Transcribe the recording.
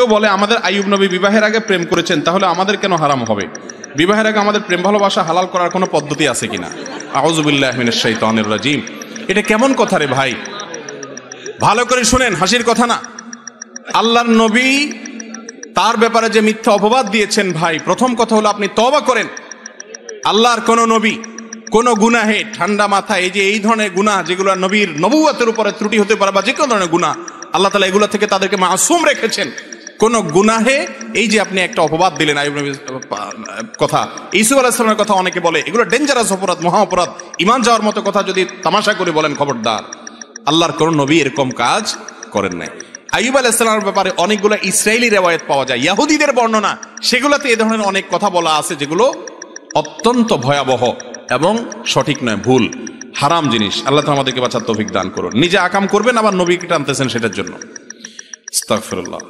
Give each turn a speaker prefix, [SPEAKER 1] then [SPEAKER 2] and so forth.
[SPEAKER 1] কেউ বলে আমাদের আইয়ুব নবী বিবাহের আগে প্রেম করেছেন, তাহলে আমাদের কেন হারাম হবে? বিবাহের আগে আমাদের প্রেম ভালোবাসা হালাল করার কোনো পদ্ধতি আছে কিনা? আউযু বিল্লাহি মিনাশ শাইতানির রাজিম। এটা কেমন কথা রে ভাই? ভালো করে শুনেন, হাসির কথা না। আল্লাহর নবী তার ব্যাপারে যে মিথ্যা অপবাদ দিয়েছেন ভাই, প্রথম কথা হলো আপনি তওবা করেন। আল্লাহর কোন নবী কোন গুনাহে ঠান্ডা মাথায় এই ধরনের গুনাহ যেগুলো নবীর নবুয়তের উপরে ত্রুটি হতে পারে বা যে কোনো ধরনের গুনাহ, আল্লাহ তাআলা এগুলো থেকে তাদেরকে মাসুম রেখেছেন। কোন গুনাহে এই যে আপনি একটা অপবাদ দিলেন আইয়ুব নবীর কথা, ইউসুফ আলাইহিস সালামের কথা অনেকে বলে, এগুলো ডেঞ্জারাস অপরাধ, মহা অপরাধ, ঈমান যাওয়ার মতো কথা যদি তামাশা করে বলেন খবরদার। আল্লাহর কোন নবী এরকম কাজ করেন নাই। আইয়ুব আলাইহিস সালামের ব্যাপারে অনেকগুলো ইসরাইলি রিওয়ায়াত পাওয়া যায়, ইহুদিদের বর্ণনা, সেগুলোতে এই ধরনের অনেক কথা বলা আছে যেগুলো অত্যন্ত ভয়াবহ এবং সঠিক নয়, ভুল, হারাম জিনিস। আল্লাহ তাআলা আমাদেরকে বাঁচার তৌফিক দান করুন। নিজে আকাম করবেন আবার নবীকে টানতেছেন সেটার জন্য। আস্তাগফিরুল্লাহ।